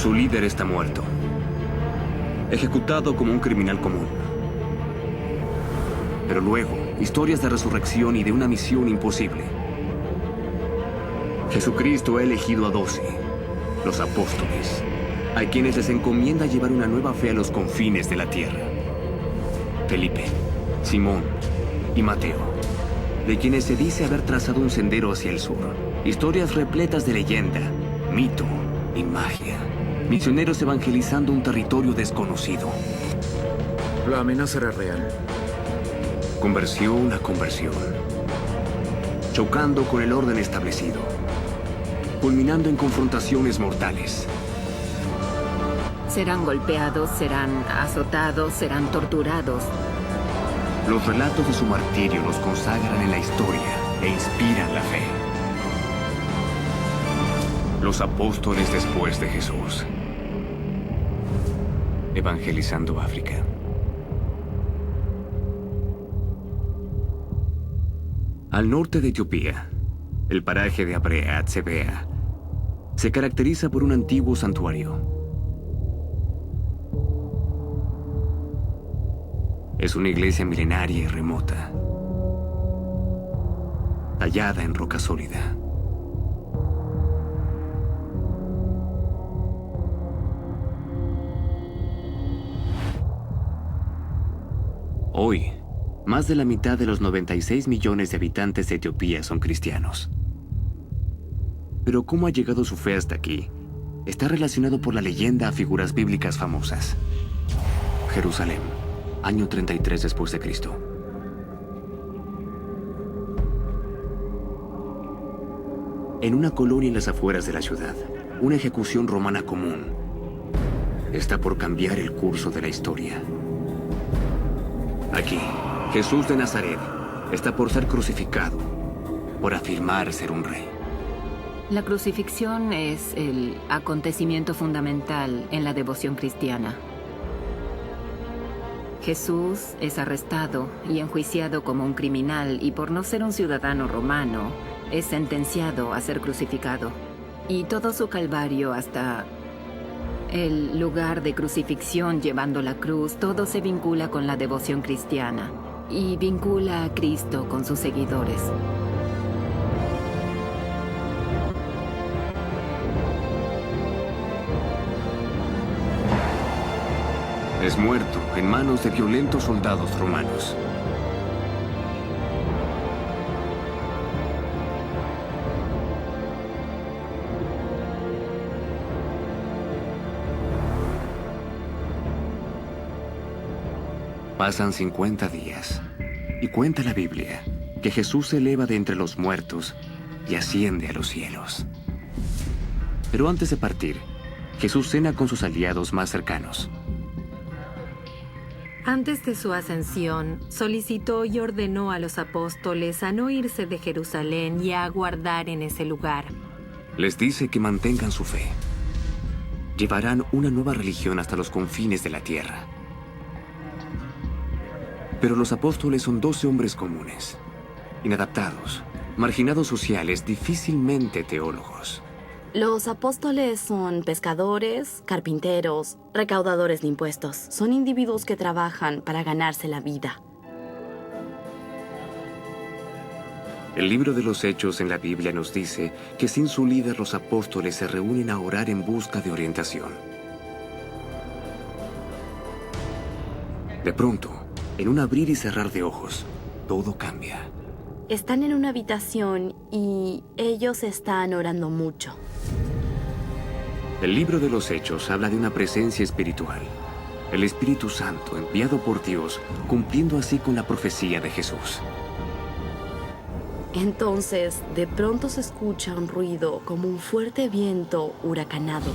Su líder está muerto, ejecutado como un criminal común. Pero luego, historias de resurrección y de una misión imposible. Jesucristo ha elegido a 12, los apóstoles, a quienes les encomienda llevar una nueva fe a los confines de la tierra. Felipe, Simón y Mateo, de quienes se dice haber trazado un sendero hacia el sur. Historias repletas de leyenda, mito y magia. Misioneros evangelizando un territorio desconocido. La amenaza era real. Conversión a conversión. Chocando con el orden establecido. Culminando en confrontaciones mortales. Serán golpeados, serán azotados, serán torturados. Los relatos de su martirio los consagran en la historia e inspiran la fe. Los apóstoles después de Jesús. Evangelizando África. Al norte de Etiopía, el paraje de Abrea Tsebea se caracteriza por un antiguo santuario. Es una iglesia milenaria y remota, tallada en roca sólida. Hoy, más de la mitad de los 96 millones de habitantes de Etiopía son cristianos. Pero cómo ha llegado su fe hasta aquí está relacionado por la leyenda a figuras bíblicas famosas. Jerusalén, año 33 después de Cristo. En una colonia en las afueras de la ciudad, una ejecución romana común está por cambiar el curso de la historia. Aquí, Jesús de Nazaret está por ser crucificado, por afirmar ser un rey. La crucifixión es el acontecimiento fundamental en la devoción cristiana. Jesús es arrestado y enjuiciado como un criminal y por no ser un ciudadano romano, es sentenciado a ser crucificado. Y todo su calvario hasta el lugar de crucifixión llevando la cruz, todo se vincula con la devoción cristiana y vincula a Cristo con sus seguidores. Es muerto en manos de violentos soldados romanos. Pasan 50 días y cuenta la Biblia que Jesús se eleva de entre los muertos y asciende a los cielos. Pero antes de partir, Jesús cena con sus aliados más cercanos. Antes de su ascensión, solicitó y ordenó a los apóstoles a no irse de Jerusalén y a aguardar en ese lugar. Les dice que mantengan su fe. Llevarán una nueva religión hasta los confines de la tierra. Pero los apóstoles son 12 hombres comunes, inadaptados, marginados sociales, difícilmente teólogos. Los apóstoles son pescadores, carpinteros, recaudadores de impuestos. Son individuos que trabajan para ganarse la vida. El libro de los Hechos en la Biblia nos dice que sin su líder los apóstoles se reúnen a orar en busca de orientación. De pronto, en un abrir y cerrar de ojos, todo cambia. Están en una habitación y ellos están orando mucho. El libro de los Hechos habla de una presencia espiritual. El Espíritu Santo, enviado por Dios, cumpliendo así con la profecía de Jesús. Entonces, de pronto se escucha un ruido como un fuerte viento huracanado.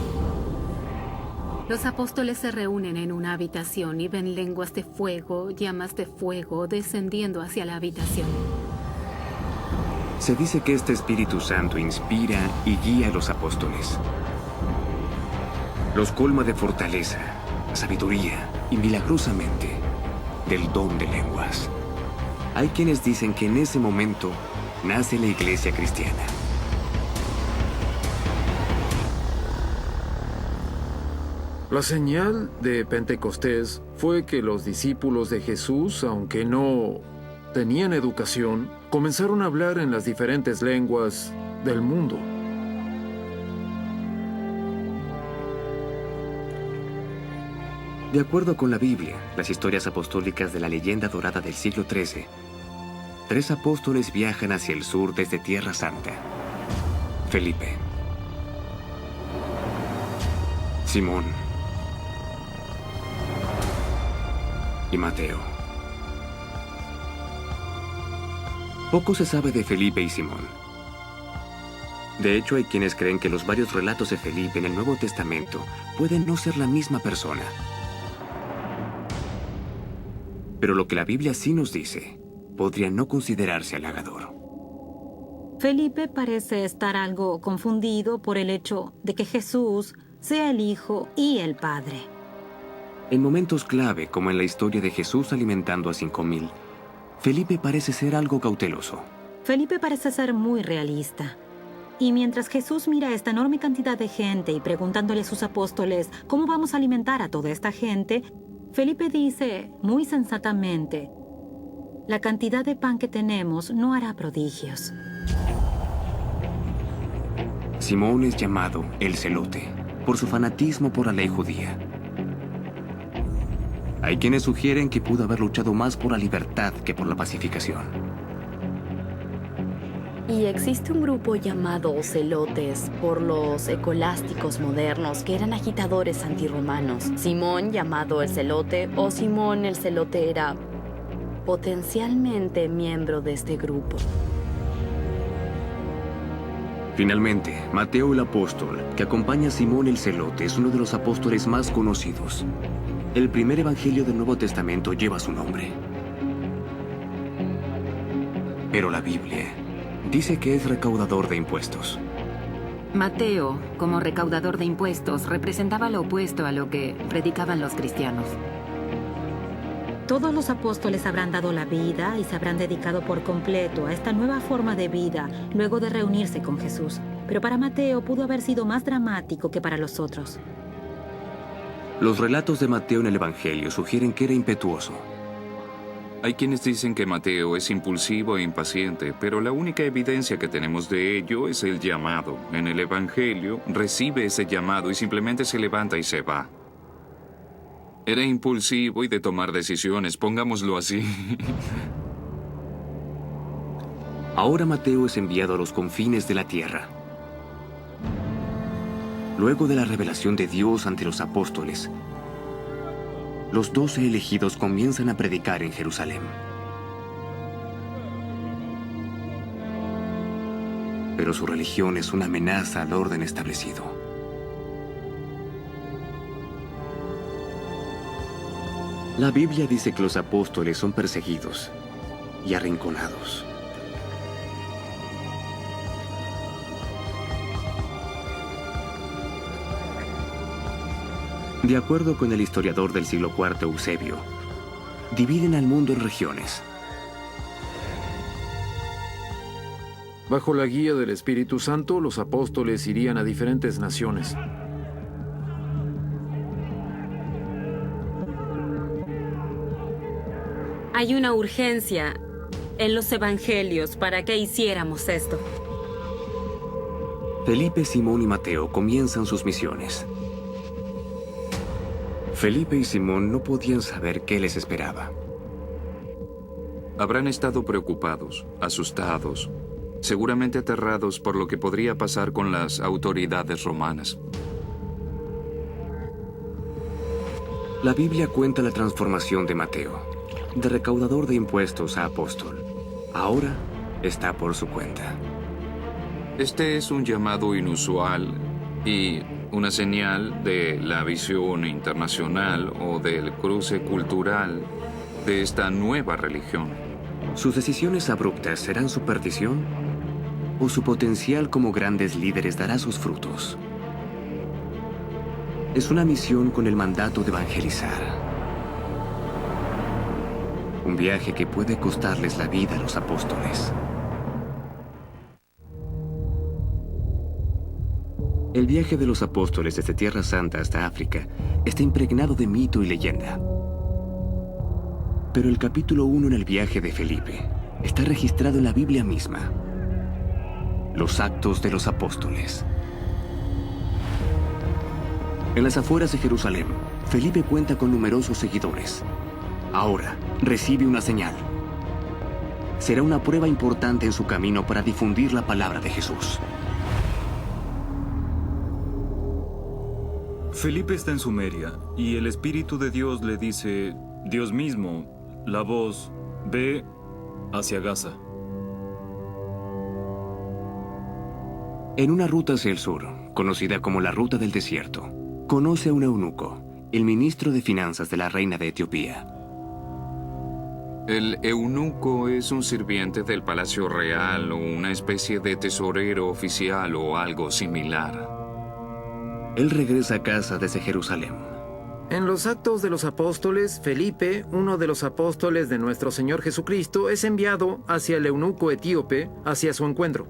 Los apóstoles se reúnen en una habitación y ven lenguas de fuego, llamas de fuego descendiendo hacia la habitación. Se dice que este Espíritu Santo inspira y guía a los apóstoles. Los colma de fortaleza, sabiduría y milagrosamente del don de lenguas. Hay quienes dicen que en ese momento nace la iglesia cristiana. La señal de Pentecostés fue que los discípulos de Jesús, aunque no tenían educación, comenzaron a hablar en las diferentes lenguas del mundo. De acuerdo con la Biblia, las historias apostólicas de la leyenda dorada del siglo XIII, 3 apóstoles viajan hacia el sur desde Tierra Santa. Felipe, Simón y Mateo. Poco se sabe de Felipe y Simón. De hecho, hay quienes creen que los varios relatos de Felipe en el Nuevo Testamento pueden no ser la misma persona. Pero lo que la Biblia sí nos dice podría no considerarse halagador. Felipe parece estar algo confundido por el hecho de que Jesús sea el Hijo y el Padre. En momentos clave, como en la historia de Jesús alimentando a 5,000, Felipe parece ser algo cauteloso. Felipe parece ser muy realista. Y mientras Jesús mira a esta enorme cantidad de gente y preguntándole a sus apóstoles cómo vamos a alimentar a toda esta gente, Felipe dice, muy sensatamente, la cantidad de pan que tenemos no hará prodigios. Simón es llamado el Celote, por su fanatismo por la ley judía. Hay quienes sugieren que pudo haber luchado más por la libertad que por la pacificación. Y existe un grupo llamado celotes por los escolásticos modernos que eran agitadores antirromanos. Simón, llamado el celote, o Simón el celote, era potencialmente miembro de este grupo. Finalmente, Mateo el apóstol, que acompaña a Simón el celote, es uno de los apóstoles más conocidos. El primer evangelio del Nuevo Testamento lleva su nombre. Pero la Biblia dice que es recaudador de impuestos. Mateo, como recaudador de impuestos, representaba lo opuesto a lo que predicaban los cristianos. Todos los apóstoles habrán dado la vida y se habrán dedicado por completo a esta nueva forma de vida luego de reunirse con Jesús. Pero para Mateo pudo haber sido más dramático que para los otros. Los relatos de Mateo en el Evangelio sugieren que era impetuoso. Hay quienes dicen que Mateo es impulsivo e impaciente, pero la única evidencia que tenemos de ello es el llamado. En el Evangelio recibe ese llamado y simplemente se levanta y se va. Era impulsivo y de tomar decisiones, pongámoslo así. Ahora Mateo es enviado a los confines de la tierra. Luego de la revelación de Dios ante los apóstoles, los 12 elegidos comienzan a predicar en Jerusalén. Pero su religión es una amenaza al orden establecido. La Biblia dice que los apóstoles son perseguidos y arrinconados. De acuerdo con el historiador del siglo IV, Eusebio, dividen al mundo en regiones. Bajo la guía del Espíritu Santo, los apóstoles irían a diferentes naciones. Hay una urgencia en los evangelios para que hiciéramos esto. Felipe, Simón y Mateo comienzan sus misiones. Felipe y Simón no podían saber qué les esperaba. Habrán estado preocupados, asustados, seguramente aterrados por lo que podría pasar con las autoridades romanas. La Biblia cuenta la transformación de Mateo, de recaudador de impuestos a apóstol. Ahora está por su cuenta. Este es un llamado inusual y una señal de la visión internacional o del cruce cultural de esta nueva religión. ¿Sus decisiones abruptas serán su perdición? ¿O su potencial como grandes líderes dará sus frutos? Es una misión con el mandato de evangelizar. Un viaje que puede costarles la vida a los apóstoles. El viaje de los apóstoles desde Tierra Santa hasta África está impregnado de mito y leyenda. Pero el capítulo 1 en el viaje de Felipe está registrado en la Biblia misma. Los Actos de los Apóstoles. En las afueras de Jerusalén, Felipe cuenta con numerosos seguidores. Ahora recibe una señal. Será una prueba importante en su camino para difundir la palabra de Jesús. Felipe está en Sumeria y el Espíritu de Dios le dice, Dios mismo, la voz, ve hacia Gaza. En una ruta hacia el sur, conocida como la Ruta del Desierto, conoce a un eunuco, el ministro de Finanzas de la reina de Etiopía. El eunuco es un sirviente del palacio real o una especie de tesorero oficial o algo similar. Él regresa a casa desde Jerusalén. En los Actos de los Apóstoles, Felipe, uno de los apóstoles de nuestro Señor Jesucristo, es enviado hacia el eunuco etíope hacia su encuentro.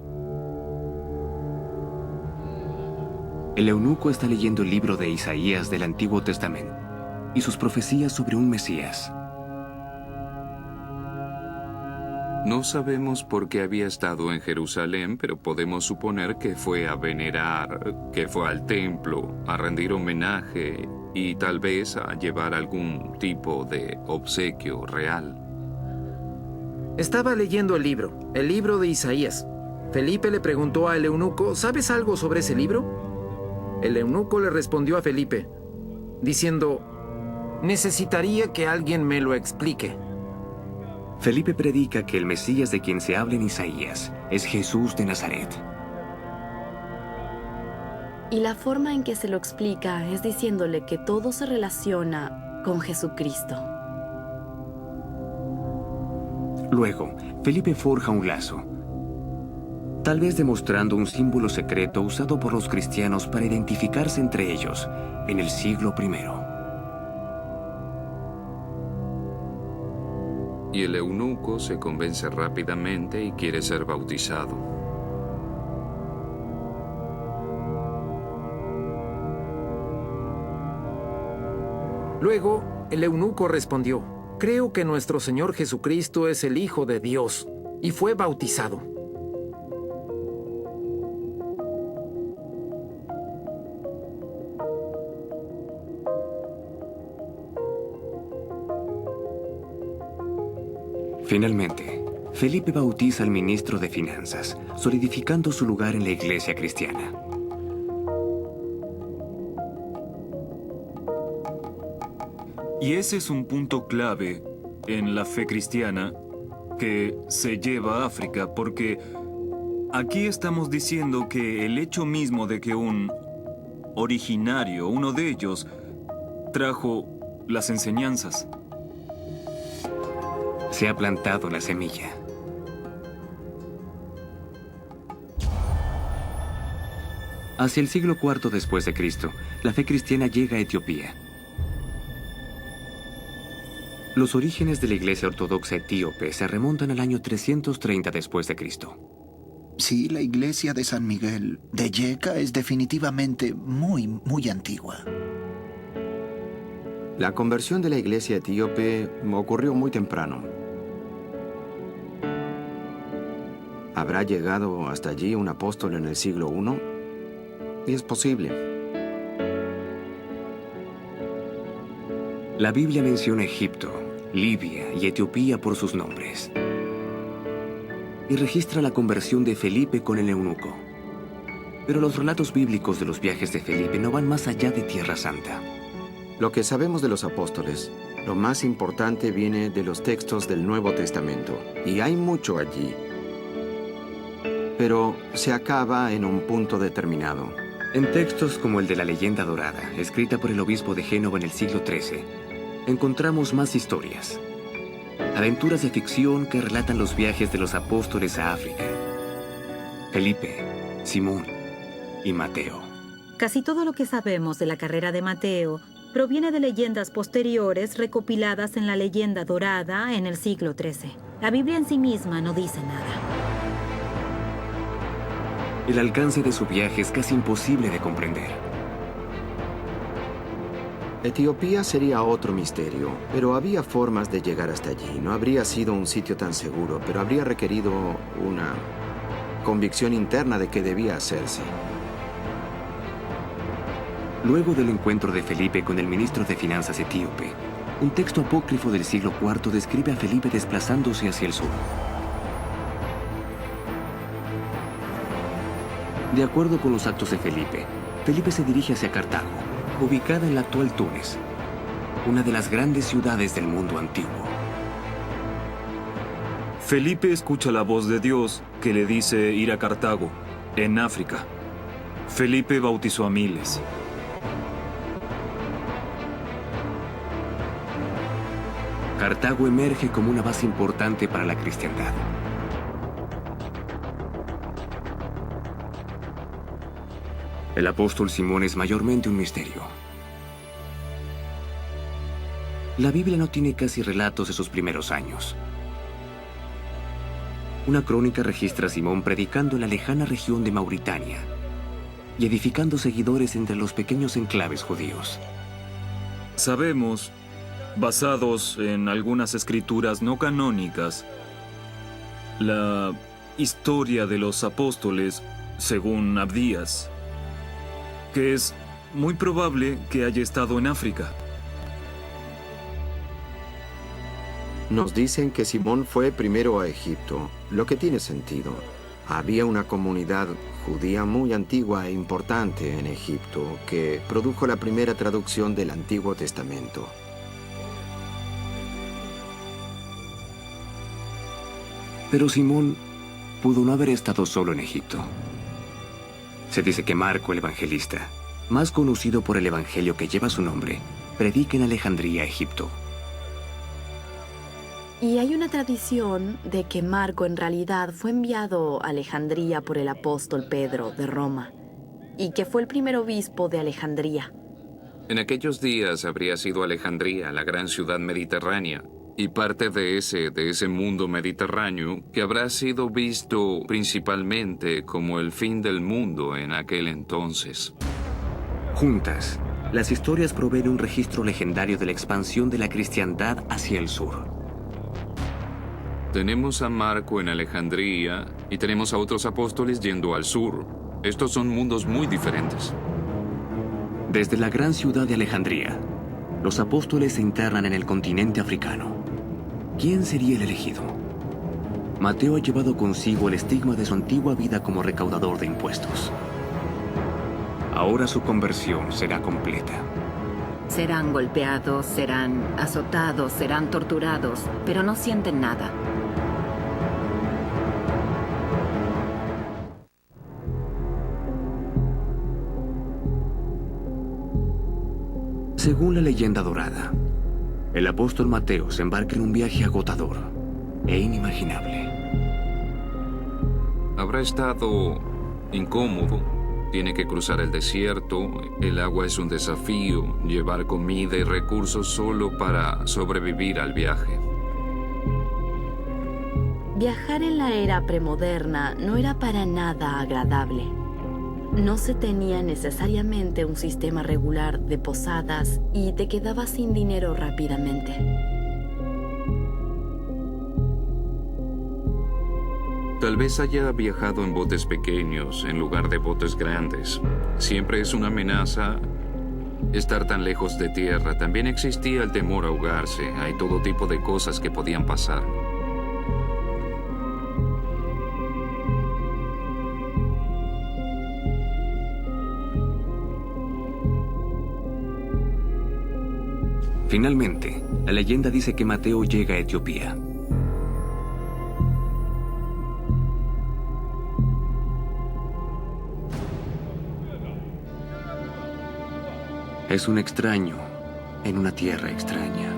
El eunuco está leyendo el libro de Isaías del Antiguo Testamento y sus profecías sobre un Mesías. No sabemos por qué había estado en Jerusalén, pero podemos suponer que fue a venerar, que fue al templo, a rendir homenaje y tal vez a llevar algún tipo de obsequio real. Estaba leyendo el libro de Isaías. Felipe le preguntó al eunuco, ¿sabes algo sobre ese libro? El eunuco le respondió a Felipe, diciendo, necesitaría que alguien me lo explique. Felipe predica que el Mesías de quien se habla en Isaías es Jesús de Nazaret. Y la forma en que se lo explica es diciéndole que todo se relaciona con Jesucristo. Luego, Felipe forja un lazo, tal vez demostrando un símbolo secreto usado por los cristianos para identificarse entre ellos en el siglo I. Y el eunuco se convence rápidamente y quiere ser bautizado. Luego, el eunuco respondió, creo que nuestro Señor Jesucristo es el Hijo de Dios, y fue bautizado. Finalmente, Felipe bautiza al ministro de Finanzas, solidificando su lugar en la iglesia cristiana. Y ese es un punto clave en la fe cristiana que se lleva a África, porque aquí estamos diciendo que el hecho mismo de que un originario, uno de ellos, trajo las enseñanzas. Se ha plantado la semilla. Hacia el siglo IV después de Cristo, la fe cristiana llega a Etiopía. Los orígenes de la Iglesia Ortodoxa etíope se remontan al año 330 después de Cristo. Sí, la iglesia de San Miguel de Yeka es definitivamente muy antigua. La conversión de la iglesia etíope ocurrió muy temprano. ¿Habrá llegado hasta allí un apóstol en el siglo I? Y es posible. La Biblia menciona Egipto, Libia y Etiopía por sus nombres. Y registra la conversión de Felipe con el eunuco. Pero los relatos bíblicos de los viajes de Felipe no van más allá de Tierra Santa. Lo que sabemos de los apóstoles, lo más importante viene de los textos del Nuevo Testamento. Y hay mucho allí. Pero se acaba en un punto determinado. En textos como el de la Leyenda Dorada, escrita por el obispo de Génova en el siglo XIII, encontramos más historias. Aventuras de ficción que relatan los viajes de los apóstoles a África. Felipe, Simón y Mateo. Casi todo lo que sabemos de la carrera de Mateo proviene de leyendas posteriores recopiladas en la Leyenda Dorada en el siglo XIII. La Biblia en sí misma no dice nada. El alcance de su viaje es casi imposible de comprender. Etiopía sería otro misterio, pero había formas de llegar hasta allí. No habría sido un sitio tan seguro, pero habría requerido una convicción interna de que debía hacerse. Luego del encuentro de Felipe con el ministro de Finanzas etíope, un texto apócrifo del siglo IV describe a Felipe desplazándose hacia el sur. De acuerdo con los Actos de Felipe, Felipe se dirige hacia Cartago, ubicada en la actual Túnez, una de las grandes ciudades del mundo antiguo. Felipe escucha la voz de Dios que le dice ir a Cartago, en África. Felipe bautizó a miles. Cartago emerge como una base importante para la cristiandad. El apóstol Simón es mayormente un misterio. La Biblia no tiene casi relatos de sus primeros años. Una crónica registra a Simón predicando en la lejana región de Mauritania y edificando seguidores entre los pequeños enclaves judíos. Sabemos, basados en algunas escrituras no canónicas, la historia de los apóstoles según Abdías, que es muy probable que haya estado en África. Nos dicen que Simón fue primero a Egipto, lo que tiene sentido. Había una comunidad judía muy antigua e importante en Egipto que produjo la primera traducción del Antiguo Testamento. Pero Simón pudo no haber estado solo en Egipto. Se dice que Marco el Evangelista, más conocido por el evangelio que lleva su nombre, predica en Alejandría, Egipto. Y hay una tradición de que Marco en realidad fue enviado a Alejandría por el apóstol Pedro de Roma y que fue el primer obispo de Alejandría. En aquellos días habría sido Alejandría la gran ciudad mediterránea y parte de ese mundo mediterráneo que habrá sido visto principalmente como el fin del mundo en aquel entonces. Juntas, las historias proveen un registro legendario de la expansión de la cristiandad hacia el sur. Tenemos a Marco en Alejandría y tenemos a otros apóstoles yendo al sur. Estos son mundos muy diferentes. Desde la gran ciudad de Alejandría, los apóstoles se internan en el continente africano. ¿Quién sería el elegido? Mateo ha llevado consigo el estigma de su antigua vida como recaudador de impuestos. Ahora su conversión será completa. Serán golpeados, serán azotados, serán torturados, pero no sienten nada. Según la leyenda dorada, el apóstol Mateo se embarca en un viaje agotador e inimaginable. Habrá estado incómodo. Tiene que cruzar el desierto, el agua es un desafío, llevar comida y recursos solo para sobrevivir al viaje. Viajar en la era premoderna no era para nada agradable. No se tenía necesariamente un sistema regular de posadas y te quedabas sin dinero rápidamente. Tal vez haya viajado en botes pequeños en lugar de botes grandes. Siempre es una amenaza estar tan lejos de tierra. También existía el temor a ahogarse. Hay todo tipo de cosas que podían pasar. Finalmente, la leyenda dice que Mateo llega a Etiopía. Es un extraño en una tierra extraña.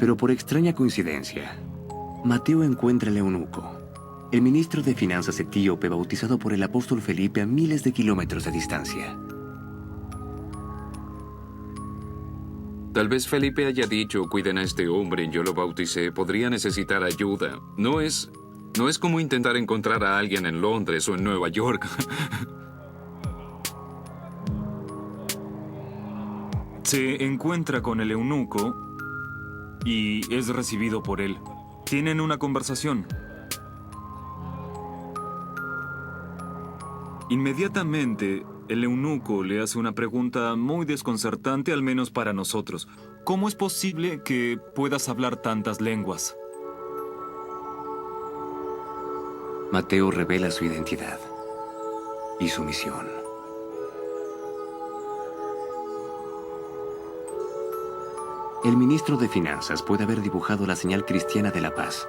Pero por extraña coincidencia, Mateo encuentra al eunuco, el ministro de Finanzas etíope bautizado por el apóstol Felipe a miles de kilómetros de distancia. Tal vez Felipe haya dicho, cuiden a este hombre, yo lo bauticé, podría necesitar ayuda. No es como intentar encontrar a alguien en Londres o en Nueva York. Se encuentra con el eunuco y es recibido por él. Tienen una conversación. Inmediatamente, el eunuco le hace una pregunta muy desconcertante, al menos para nosotros. ¿Cómo es posible que puedas hablar tantas lenguas? Mateo revela su identidad y su misión. El ministro de Finanzas puede haber dibujado la señal cristiana de la paz.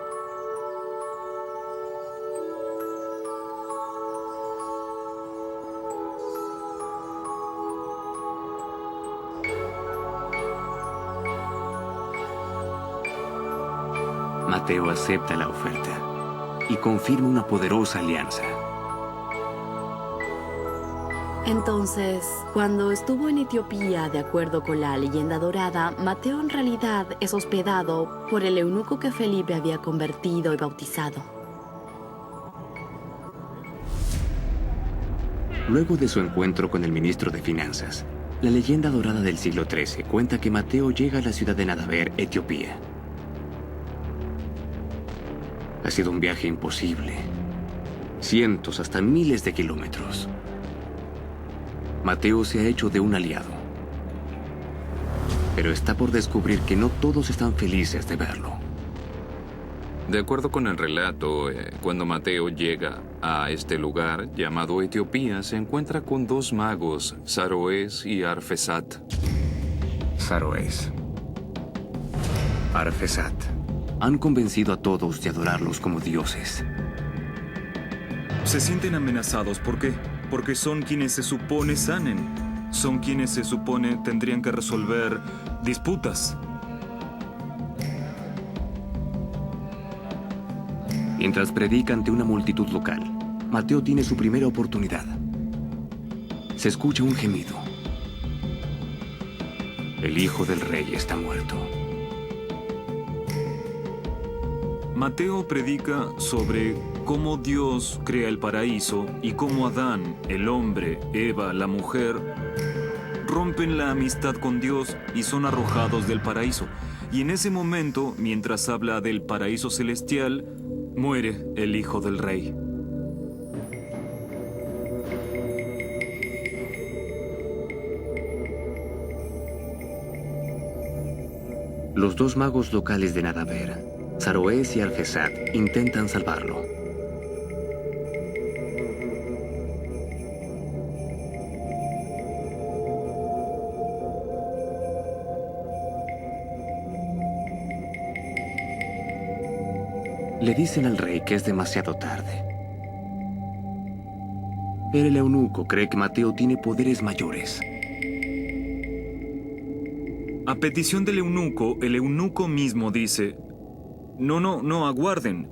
Mateo acepta la oferta y confirma una poderosa alianza. Entonces, cuando estuvo en Etiopía, de acuerdo con la leyenda dorada, Mateo en realidad es hospedado por el eunuco que Felipe había convertido y bautizado. Luego de su encuentro con el ministro de Finanzas, la leyenda dorada del siglo XIII cuenta que Mateo llega a la ciudad de Nadaver, Etiopía. Ha sido un viaje imposible. Cientos, hasta miles de kilómetros. Mateo se ha hecho de un aliado. Pero está por descubrir que no todos están felices de verlo. De acuerdo con el relato, cuando Mateo llega a este lugar llamado Etiopía, se encuentra con dos magos, Saroes y Arfesat. Saroes. Arfesat. Han convencido a todos de adorarlos como dioses. Se sienten amenazados. ¿Por qué? Porque son quienes se supone sanen. Son quienes se supone tendrían que resolver disputas. Mientras predica ante una multitud local, Mateo tiene su primera oportunidad. Se escucha un gemido. El hijo del rey está muerto. Mateo predica sobre cómo Dios crea el paraíso y cómo Adán, el hombre, Eva, la mujer, rompen la amistad con Dios y son arrojados del paraíso. Y en ese momento, mientras habla del paraíso celestial, muere el hijo del rey. Los dos magos locales de Nadaver, Saroes y Arfesat, intentan salvarlo. Le dicen al rey que es demasiado tarde. Pero el eunuco cree que Mateo tiene poderes mayores. A petición del eunuco, el eunuco mismo dice: No, aguarden.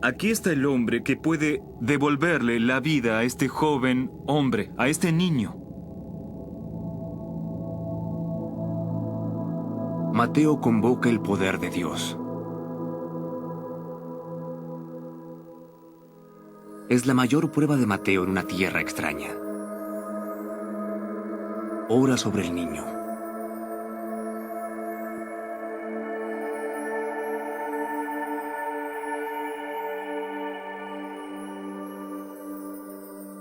Aquí está el hombre que puede devolverle la vida a este joven hombre, a este niño. Mateo convoca el poder de Dios. Es la mayor prueba de Mateo en una tierra extraña. Ora sobre el niño.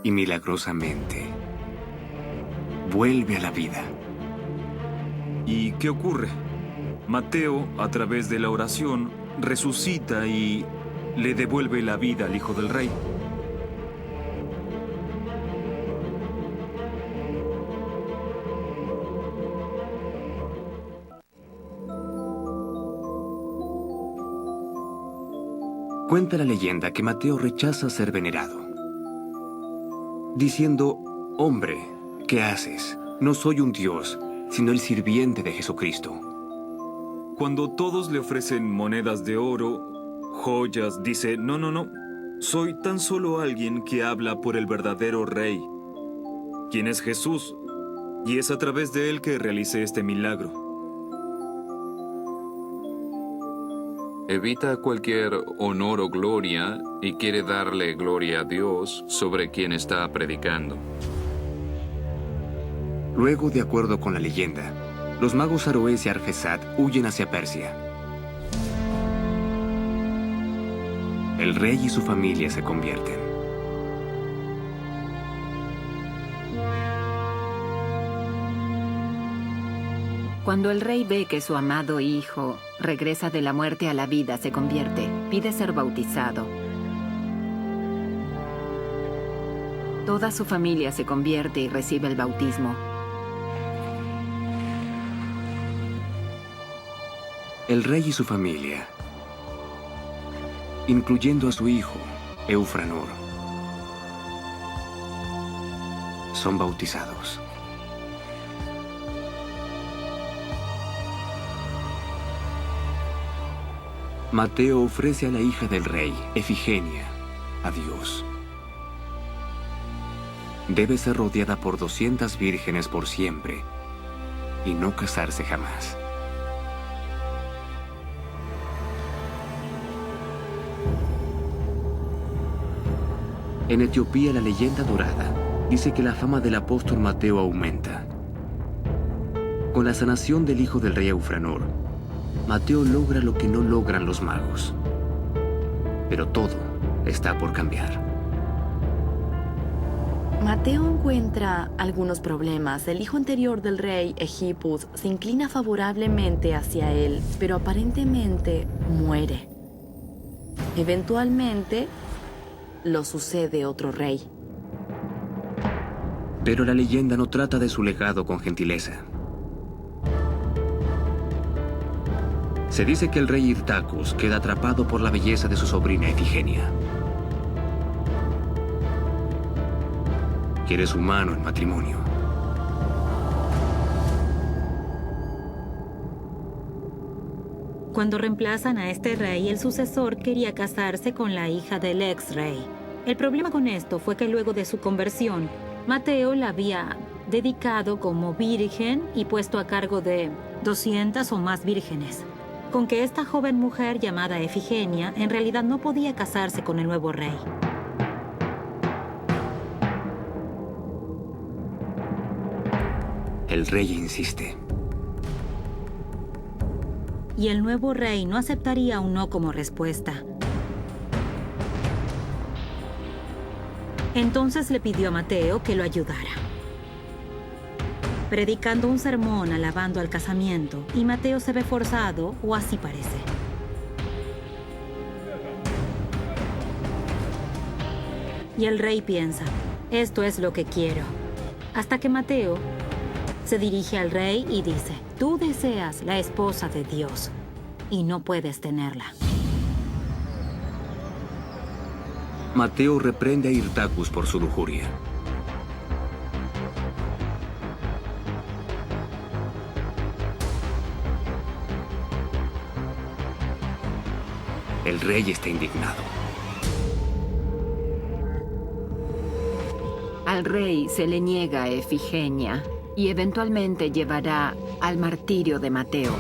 Y milagrosamente vuelve a la vida. ¿Y qué ocurre? Mateo, a través de la oración, resucita y le devuelve la vida al hijo del rey. Cuenta la leyenda que Mateo rechaza ser venerado, diciendo: hombre, ¿qué haces? No soy un dios, sino el sirviente de Jesucristo. Cuando todos le ofrecen monedas de oro, joyas, dice: no, soy tan solo alguien que habla por el verdadero rey, quien es Jesús, y es a través de él que realicé este milagro. Evita cualquier honor o gloria y quiere darle gloria a Dios sobre quien está predicando. Luego, de acuerdo con la leyenda, los magos Aroez y Argesat huyen hacia Persia. El rey y su familia se convierten. Cuando el rey ve que su amado hijo regresa de la muerte a la vida, se convierte, pide ser bautizado. Toda su familia se convierte y recibe el bautismo. El rey y su familia, incluyendo a su hijo, Eufranor, son bautizados. Mateo ofrece a la hija del rey, Efigenia, a Dios. Debe ser rodeada por 200 vírgenes por siempre y no casarse jamás. En Etiopía, la leyenda dorada dice que la fama del apóstol Mateo aumenta. Con la sanación del hijo del rey Eufranor, Mateo logra lo que no logran los magos. Pero todo está por cambiar. Mateo encuentra algunos problemas. El hijo anterior del rey, Egipus, se inclina favorablemente hacia él, pero aparentemente muere. Eventualmente, lo sucede otro rey. Pero la leyenda no trata de su legado con gentileza. Se dice que el rey Irtacus queda atrapado por la belleza de su sobrina Efigenia. Quiere su mano en matrimonio. Cuando reemplazan a este rey, el sucesor quería casarse con la hija del ex rey. El problema con esto fue que luego de su conversión, Mateo la había dedicado como virgen y puesto a cargo de 200 o más vírgenes. Con que esta joven mujer llamada Efigenia en realidad no podía casarse con el nuevo rey. El rey insiste. Y el nuevo rey no aceptaría un no como respuesta. Entonces le pidió a Mateo que lo ayudara, predicando un sermón alabando al casamiento, y Mateo se ve forzado, o así parece. Y el rey piensa, esto es lo que quiero. Hasta que Mateo se dirige al rey y dice, tú deseas la esposa de Dios y no puedes tenerla. Mateo reprende a Irtacus por su lujuria. El rey está indignado. Al rey se le niega a Efigenia y eventualmente llevará al martirio de Mateo.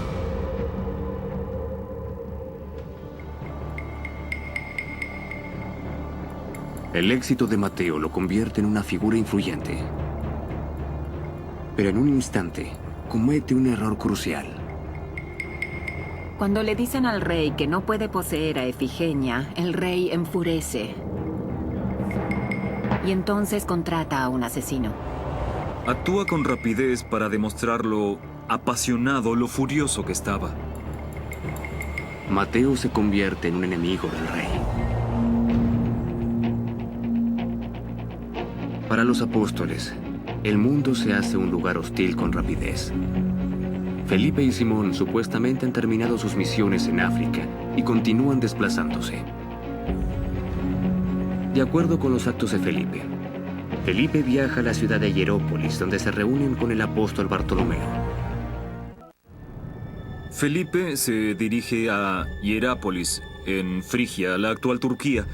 El éxito de Mateo lo convierte en una figura influyente. Pero en un instante, comete un error crucial. Cuando le dicen al rey que no puede poseer a Efigenia, el rey enfurece. Y entonces contrata a un asesino. Actúa con rapidez para demostrar lo apasionado, lo furioso que estaba. Mateo se convierte en un enemigo del rey. Para los apóstoles, el mundo se hace un lugar hostil con rapidez. Felipe y Simón supuestamente han terminado sus misiones en África y continúan desplazándose. De acuerdo con los actos de Felipe, Felipe viaja a la ciudad de Hierápolis, donde se reúnen con el apóstol Bartolomeo. Felipe se dirige a Hierápolis, en Frigia, la actual Turquía,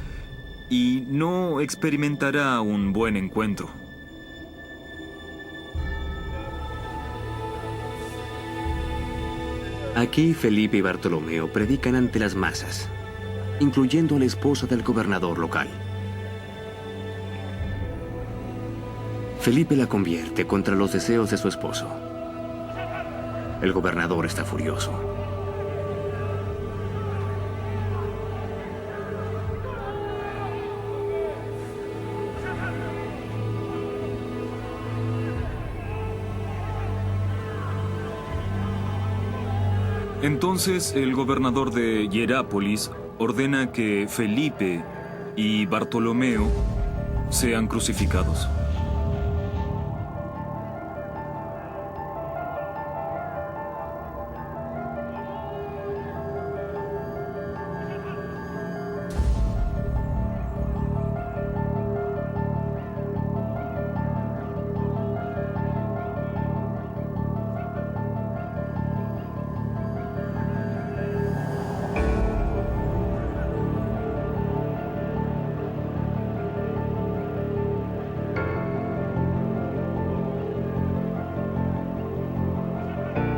y no experimentará un buen encuentro. Aquí Felipe y Bartolomeo predican ante las masas, incluyendo a la esposa del gobernador local. Felipe la convierte contra los deseos de su esposo. El gobernador está furioso. Entonces el gobernador de Hierápolis ordena que Felipe y Bartolomeo sean crucificados.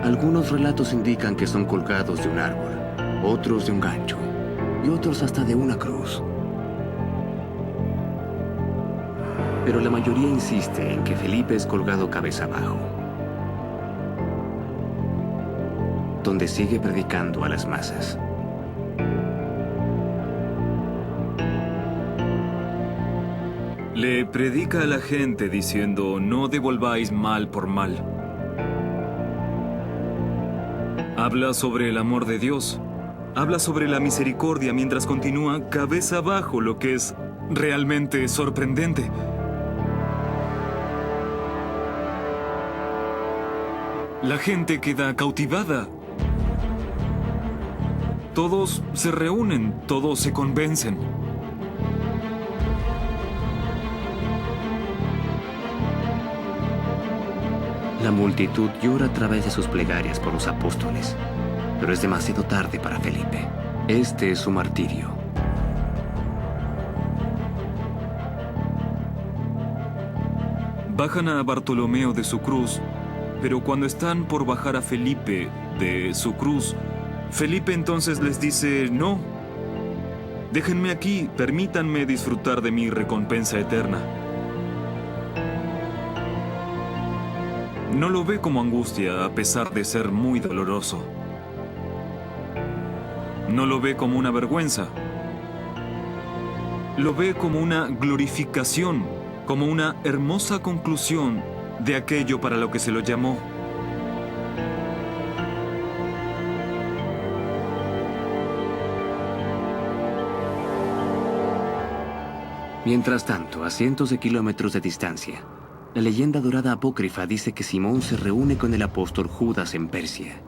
Algunos relatos indican que son colgados de un árbol, otros de un gancho y otros hasta de una cruz. Pero la mayoría insiste en que Felipe es colgado cabeza abajo, donde sigue predicando a las masas. Le predica a la gente diciendo, no devolváis mal por mal. Habla sobre el amor de Dios. Habla sobre la misericordia mientras continúa cabeza abajo, lo que es realmente sorprendente. La gente queda cautivada. Todos se reúnen, todos se convencen. La multitud llora a través de sus plegarias por los apóstoles, pero es demasiado tarde para Felipe. Este es su martirio. Bajan a Bartolomeo de su cruz, pero cuando están por bajar a Felipe de su cruz, Felipe entonces les dice, no, déjenme aquí, permítanme disfrutar de mi recompensa eterna. No lo ve como angustia a pesar de ser muy doloroso. No lo ve como una vergüenza. Lo ve como una glorificación, como una hermosa conclusión de aquello para lo que se lo llamó. Mientras tanto, a cientos de kilómetros de distancia, la leyenda dorada apócrifa dice que Simón se reúne con el apóstol Judas en Persia.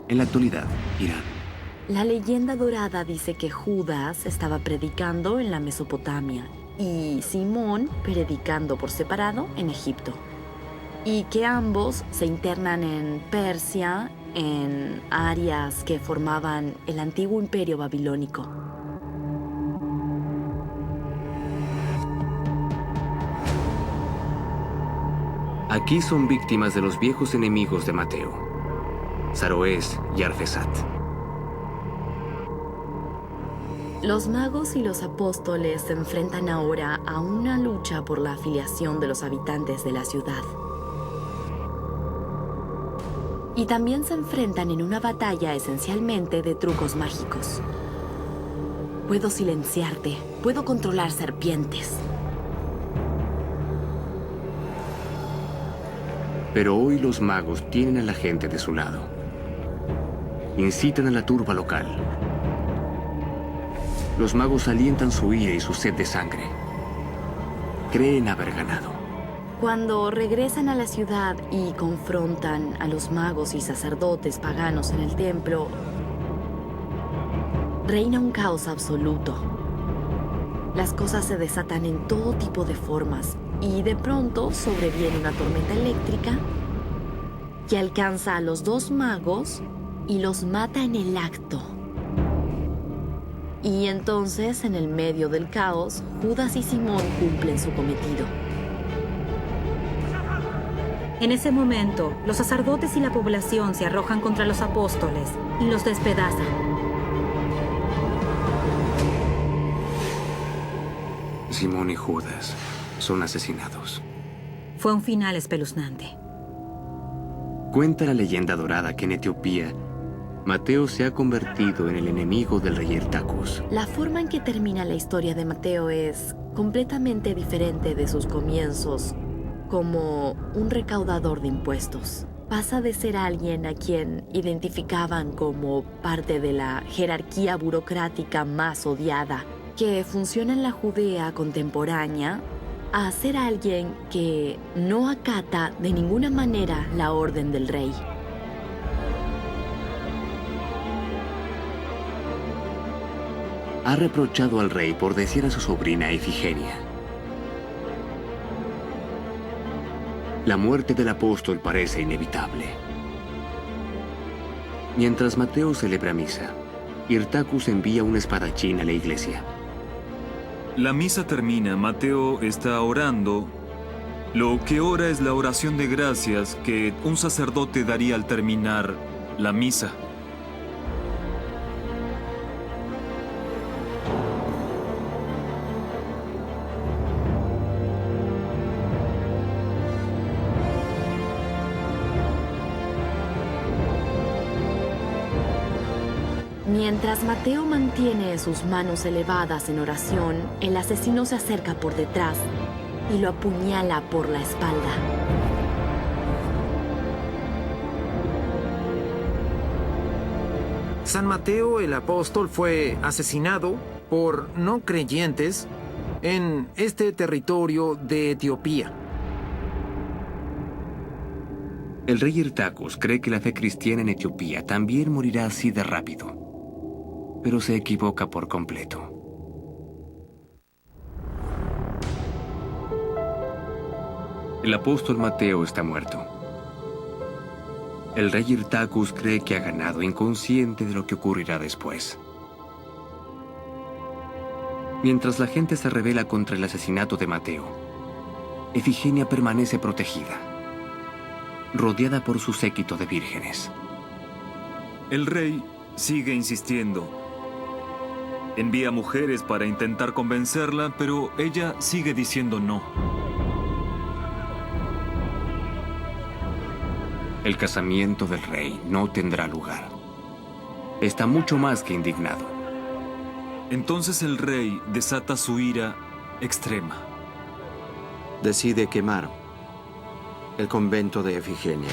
En la actualidad, Irán. La leyenda dorada dice que Judas estaba predicando en la Mesopotamia y Simón predicando por separado en Egipto. Y que ambos se internan en Persia, en áreas que formaban el antiguo imperio babilónico. Aquí son víctimas de los viejos enemigos de Mateo, Saroés y Arfesat. Los magos y los apóstoles se enfrentan ahora a una lucha por la afiliación de los habitantes de la ciudad. Y también se enfrentan en una batalla esencialmente de trucos mágicos. Puedo silenciarte, puedo controlar serpientes. Pero hoy los magos tienen a la gente de su lado. Incitan a la turba local. Los magos alientan su ira y su sed de sangre. Creen haber ganado. Cuando regresan a la ciudad y confrontan a los magos y sacerdotes paganos en el templo, reina un caos absoluto. Las cosas se desatan en todo tipo de formas y de pronto sobreviene una tormenta eléctrica que alcanza a los dos magos y los mata en el acto. Y entonces, en el medio del caos, Judas y Simón cumplen su cometido. En ese momento, los sacerdotes y la población se arrojan contra los apóstoles y los despedazan. Simón y Judas son asesinados. Fue un final espeluznante. Cuenta la leyenda dorada que en Etiopía, Mateo se ha convertido en el enemigo del rey Hirtacus. La forma en que termina la historia de Mateo es completamente diferente de sus comienzos, como un recaudador de impuestos. Pasa de ser alguien a quien identificaban como parte de la jerarquía burocrática más odiada, que funciona en la Judea contemporánea, a ser alguien que no acata de ninguna manera la orden del rey. Ha reprochado al rey por decir a su sobrina Ifigenia. La muerte del apóstol parece inevitable. Mientras Mateo celebra misa, Hirtacus envía un espadachín a la iglesia. La misa termina, Mateo está orando. Lo que ora es la oración de gracias que un sacerdote daría al terminar la misa. Mientras Mateo mantiene sus manos elevadas en oración, el asesino se acerca por detrás y lo apuñala por la espalda. San Mateo el apóstol fue asesinado por no creyentes en este territorio de Etiopía. El rey Hirtacus cree que la fe cristiana en Etiopía también morirá así de rápido, pero se equivoca por completo. El apóstol Mateo está muerto. El rey Hirtacus cree que ha ganado, inconsciente de lo que ocurrirá después. Mientras la gente se rebela contra el asesinato de Mateo, Ifigenia permanece protegida, rodeada por su séquito de vírgenes. El rey sigue insistiendo. Envía mujeres para intentar convencerla, pero ella sigue diciendo no. El casamiento del rey no tendrá lugar. Está mucho más que indignado. Entonces el rey desata su ira extrema. Decide quemar el convento de Ifigenia.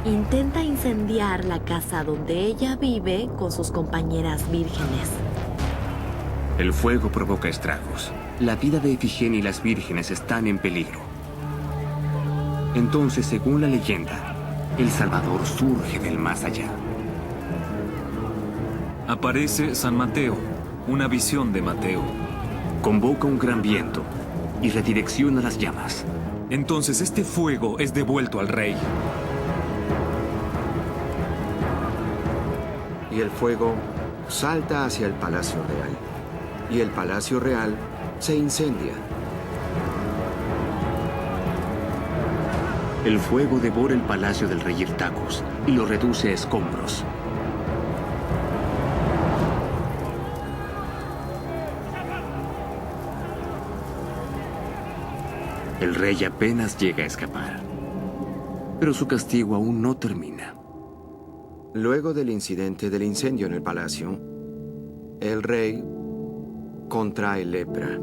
Intenta incendiar la casa donde ella vive con sus compañeras vírgenes. El fuego provoca estragos. La vida de Ifigenia y las vírgenes están en peligro. Entonces, según la leyenda, el Salvador surge del más allá. Aparece San Mateo, una visión de Mateo. Convoca un gran viento y redirecciona las llamas. Entonces este fuego es devuelto al rey. Y el fuego salta hacia el Palacio Real. Y el Palacio Real se incendia. El fuego devora el palacio del rey Hirtacus y lo reduce a escombros. El rey apenas llega a escapar, pero su castigo aún no termina. Luego del incidente del incendio en el palacio, el rey contrae lepra.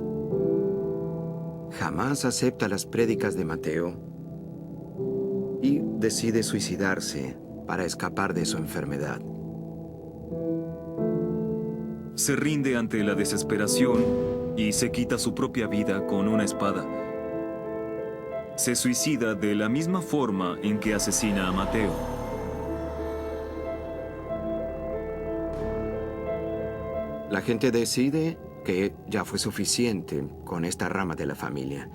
Jamás acepta las prédicas de Mateo y decide suicidarse para escapar de su enfermedad. Se rinde ante la desesperación y se quita su propia vida con una espada. Se suicida de la misma forma en que asesina a Mateo. La gente decide que ya fue suficiente con esta rama de la familia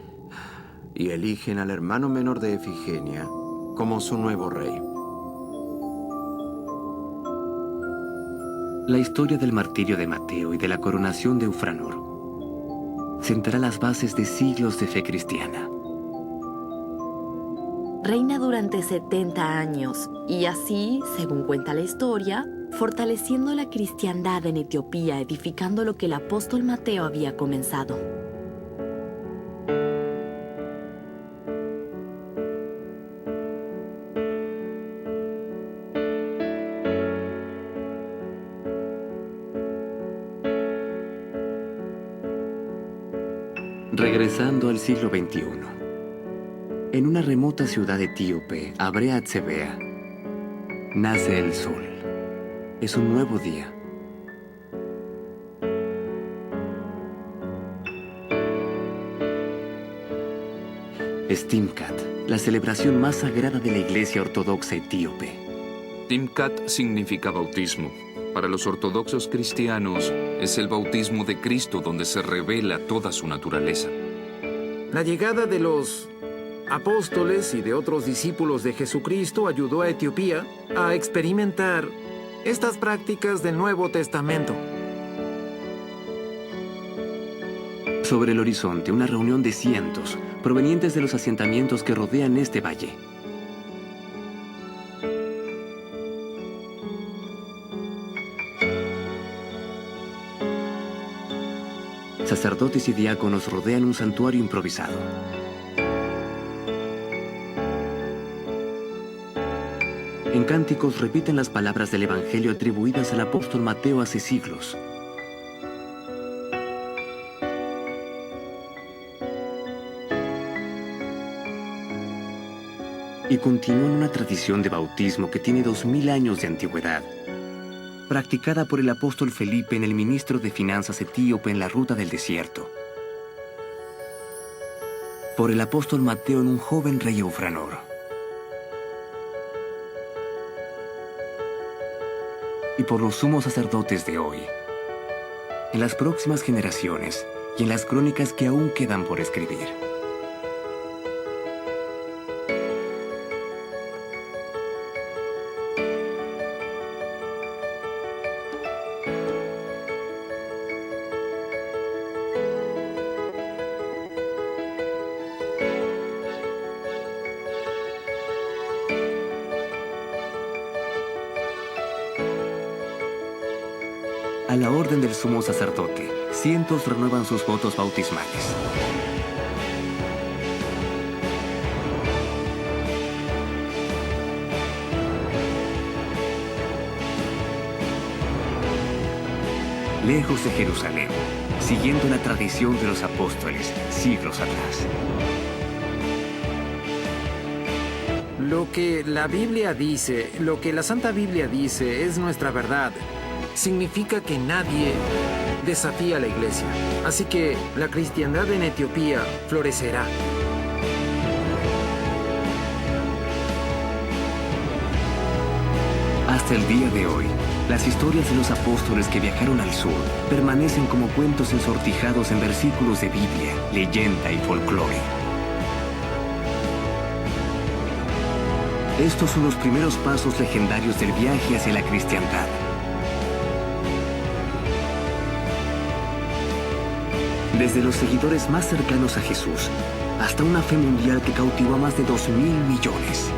y eligen al hermano menor de Ifigenia como su nuevo rey. La historia del martirio de Mateo y de la coronación de Eufranor sentará las bases de siglos de fe cristiana. Reina durante 70 años y así, según cuenta la historia, fortaleciendo la cristiandad en Etiopía, edificando lo que el apóstol Mateo había comenzado. Regresando al siglo XXI. En una remota ciudad etíope, Abrea Atzebea, nace el sol. Es un nuevo día. Es Timkat, la celebración más sagrada de la Iglesia Ortodoxa etíope. Timkat significa bautismo. Para los ortodoxos cristianos, es el bautismo de Cristo donde se revela toda su naturaleza. La llegada de los apóstoles y de otros discípulos de Jesucristo ayudó a Etiopía a experimentar estas prácticas del Nuevo Testamento. Sobre el horizonte, una reunión de cientos, provenientes de los asentamientos que rodean este valle. Sacerdotes y diáconos rodean un santuario improvisado. En cánticos repiten las palabras del Evangelio atribuidas al apóstol Mateo hace siglos. Y continúan una tradición de bautismo que tiene 2000 años de antigüedad, practicada por el apóstol Felipe en el ministro de Finanzas etíope en la ruta del desierto, por el apóstol Mateo en un joven rey Eufranor, y por los sumos sacerdotes de hoy, en las próximas generaciones y en las crónicas que aún quedan por escribir. A la orden del sumo sacerdote, cientos renuevan sus votos bautismales. Lejos de Jerusalén, siguiendo la tradición de los apóstoles siglos atrás. Lo que la Biblia dice, lo que la Santa Biblia dice es nuestra verdad. Significa que nadie desafía a la Iglesia. Así que la cristiandad en Etiopía florecerá. Hasta el día de hoy, las historias de los apóstoles que viajaron al sur permanecen como cuentos ensortijados en versículos de Biblia, leyenda y folclore. Estos son los primeros pasos legendarios del viaje hacia la cristiandad. Desde los seguidores más cercanos a Jesús hasta una fe mundial que cautivó a más de 2.000 millones.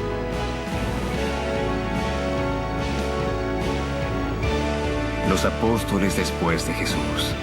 Los apóstoles después de Jesús.